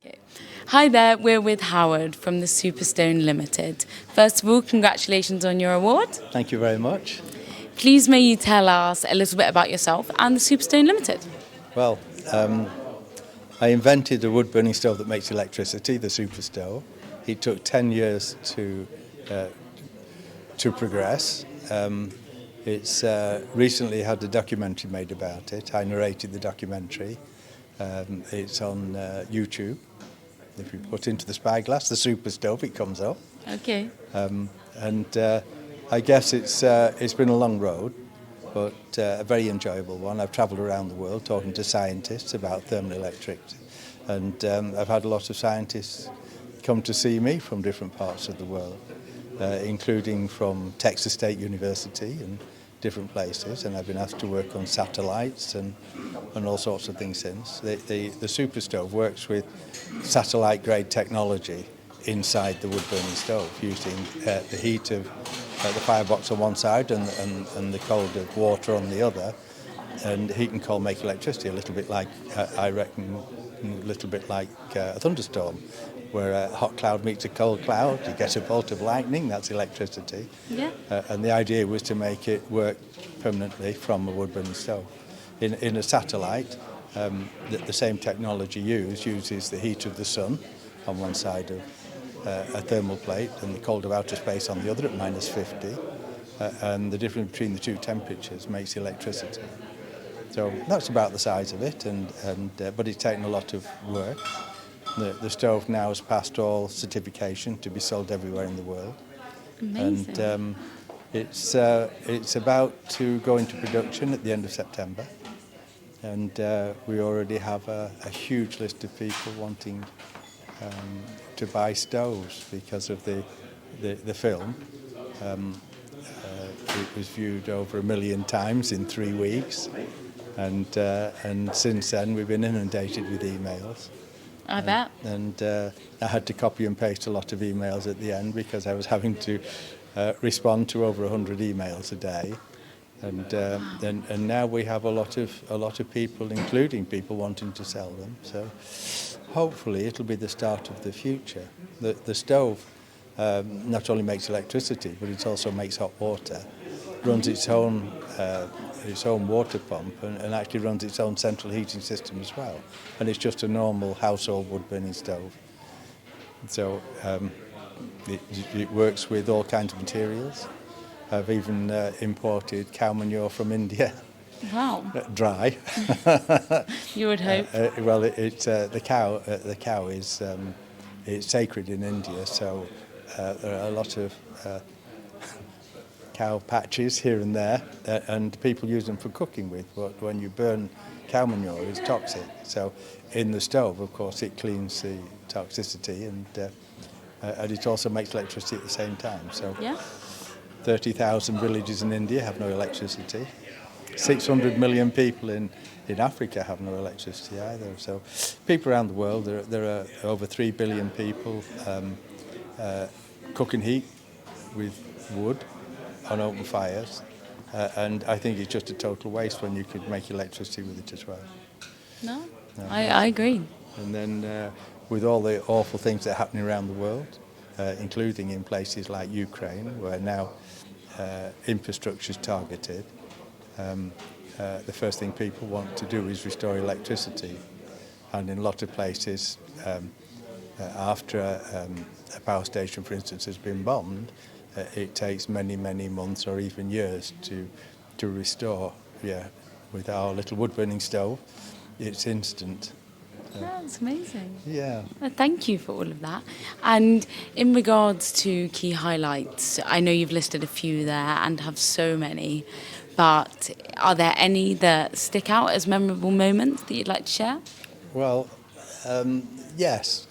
Okay. Hi there, we're with Howard from the Superstone Limited. First of all, congratulations on your award. Thank you very much. Please may you tell us a little bit about yourself and the Superstone Limited. Well, I invented a wood-burning stove that makes electricity, the Super Stove. It took 10 years to progress. It's recently had a documentary made about it. I narrated the documentary. It's on YouTube. If you put into the spyglass the Super Stove, it comes up. Okay. I guess it's been a long road, but a very enjoyable one. I've travelled around the world talking to scientists about thermal electricity, and I've had a lot of scientists come to see me from different parts of the world, including from Texas State University and different places, and I've been asked to work on satellites and all sorts of things since. The Super Stove works with satellite-grade technology inside the wood-burning stove, using the heat of the firebox on one side and the cold of water on the other, and heat and cold make electricity, a little bit like, I reckon, a little bit like a thunderstorm, where a hot cloud meets a cold cloud, you get a bolt of lightning, that's electricity. Yeah. And the idea was to make it work permanently from a wood-burning stove. In a satellite, the same technology uses the heat of the sun on one side of a thermal plate and the cold of outer space on the other at -50, and the difference between the two temperatures makes electricity. So that's about the size of it, but it's taken a lot of work. The stove now has passed all certification to be sold everywhere in the world. Amazing. And it's about to go into production at the end of September, and we already have a huge list of people wanting to buy stoves because of the film. It was viewed over 1 million times in 3 weeks, and since then we've been inundated with emails. I bet. And I had to copy and paste a lot of emails at the end because I was having to respond to over 100 emails a day, and now we have a lot of people, including people wanting to sell them. So hopefully it'll be the start of the future. The stove not only makes electricity, but it also makes hot water, runs its own water pump, and actually runs its own central heating system as well. And it's just a normal household wood-burning stove. So it works with all kinds of materials. I've even imported cow manure from India. Wow. Dry. You would hope. Well, the cow is it's sacred in India, so there are a lot of cow patches here and there, and people use them for cooking with. But when you burn cow manure, it's toxic. So in the stove, of course, it cleans the toxicity, and it also makes electricity at the same time. So Yeah. 30,000 villages in India have no electricity. 600 million people in Africa have no electricity either. So people around the world, there are over 3 billion people cook and heat with wood on open fires, and I think it's just a total waste when you could make electricity with it as well. No, I agree. And then with all the awful things that are happening around the world, including in places like Ukraine, where now infrastructure is targeted, the first thing people want to do is restore electricity. And in a lot of places, after a power station, for instance, has been bombed, it takes many, many months or even years to restore. Yeah, with our little wood-burning stove, it's instant. That's amazing. Yeah. Well, thank you for all of that. And in regards to key highlights, I know you've listed a few there and have so many, but are there any that stick out as memorable moments that you'd like to share? Well, yes.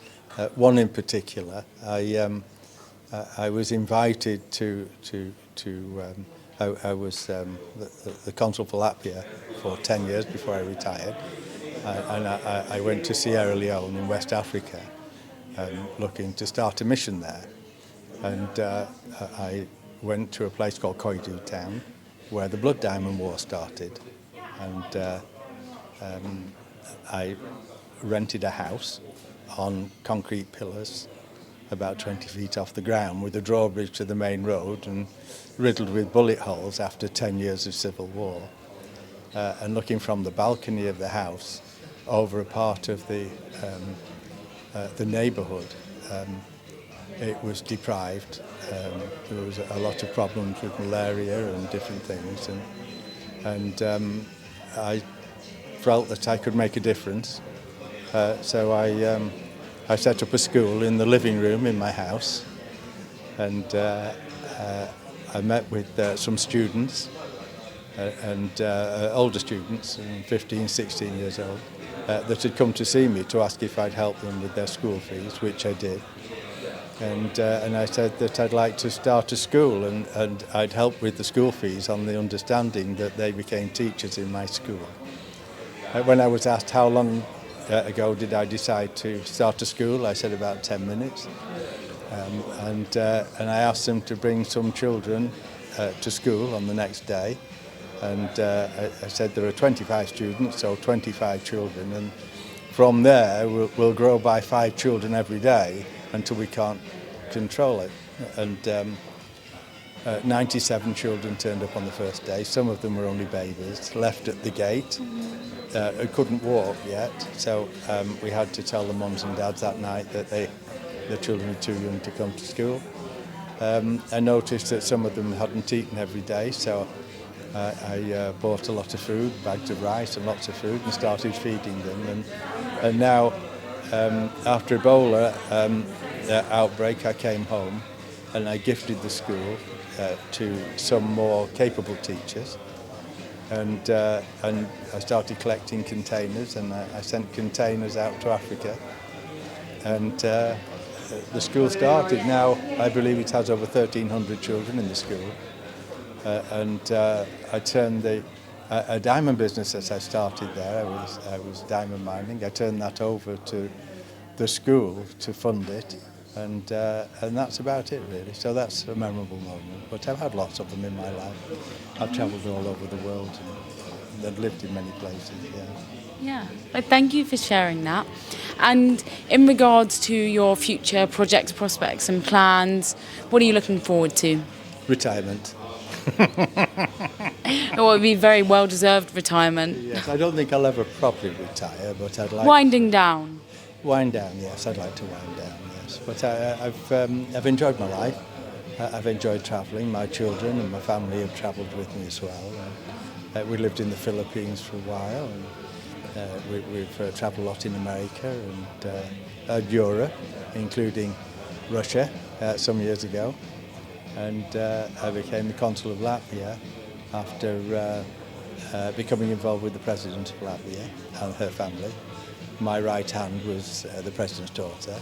One in particular, I was invited to I was the consul for Latvia for 10 years before I retired, and I went to Sierra Leone in West Africa, looking to start a mission there, and I went to a place called Koidu town, where the Blood Diamond War started, and I rented a house on concrete pillars about 20 feet off the ground with a drawbridge to the main road and riddled with bullet holes after 10 years of civil war. And looking from the balcony of the house over a part of the neighbourhood, it was deprived. There was a lot of problems with malaria and different things, and I felt that I could make a difference. So I set up a school in the living room in my house, and I met with some students and older students, 15, 16 years old, that had come to see me to ask if I'd help them with their school fees, which I did. And I said that I'd like to start a school, and I'd help with the school fees on the understanding that they became teachers in my school. When I was asked how long ago did I decide to start a school, I said about 10 minutes. And I asked them to bring some children to school on the next day. And I said there are 25 students, so 25 children. And from there, we'll grow by 5 children every day until we can't control it. And 97 children turned up on the first day. Some of them were only babies, left at the gate. Couldn't walk yet, so we had to tell the mums and dads that night that the children were too young to come to school. I noticed that some of them hadn't eaten every day, so I bought a lot of food, bags of rice and lots of food, and started feeding them. And now, after Ebola outbreak, I came home and I gifted the school to some more capable teachers. And I started collecting containers, and I sent containers out to Africa. And the school started. Now I believe it has over 1,300 children in the school. I turned a diamond business that I started there. I was diamond mining. I turned that over to the school to fund it, and that's about it really. So that's a memorable moment. But I've had lots of them in my life. I've travelled all over the world and lived in many places. Yeah, but thank you for sharing that. And in regards to your future projects, prospects and plans, what are you looking forward to? Retirement. It would be very well-deserved retirement. Yes, I don't think I'll ever properly retire, but I'd like... Winding down. Wind down, yes, I'd like to wind down, yes. But I've enjoyed my life. I've enjoyed travelling. My children and my family have travelled with me as well. We lived in the Philippines for a while, and we've travelled a lot in America and Europe, including Russia some years ago. And I became the consul of Latvia after becoming involved with the president of Latvia and her family. My right hand was the president's daughter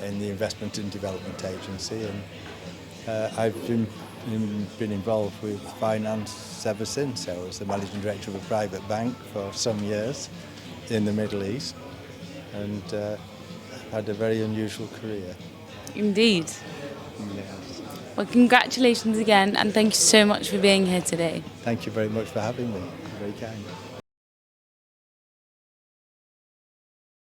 in the Investment and Development Agency, and I've been involved with finance ever since. I was the managing director of a private bank for some years in the Middle East, and had a very unusual career. Indeed. Yes. Well, congratulations again, and thank you so much for being here today. Thank you very much for having me. You're very kind.